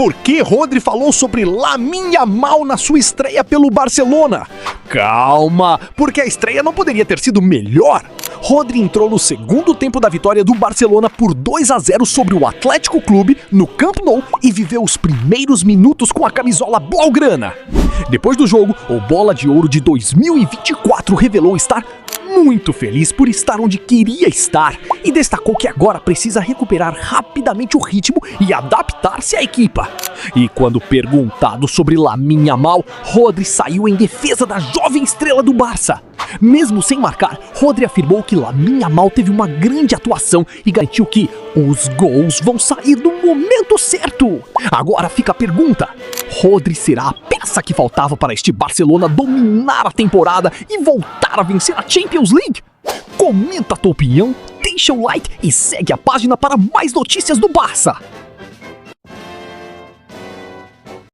Por que Rodri falou sobre Lamine Yamal na sua estreia pelo Barcelona? Calma, porque a estreia não poderia ter sido melhor. Rodri entrou no segundo tempo da vitória do Barcelona por 2-0 sobre o Atlético Clube no Camp Nou e viveu os primeiros minutos com a camisola blaugrana. Depois do jogo, o Bola de Ouro de 2024 revelou estar muito feliz por estar onde queria estar e destacou que agora precisa recuperar rapidamente o ritmo e adaptar-se à equipa. E quando perguntado sobre Lamine Yamal, Rodri saiu em defesa da jovem estrela do Barça. Mesmo sem marcar, Rodri afirmou que Lamine Yamal teve uma grande atuação e garantiu que os gols vão sair no momento certo. Agora fica a pergunta: Rodri será a peça que faltava para este Barcelona dominar a temporada e voltar a vencer a Champions League? Comenta a tua opinião, deixa o like e segue a página para mais notícias do Barça.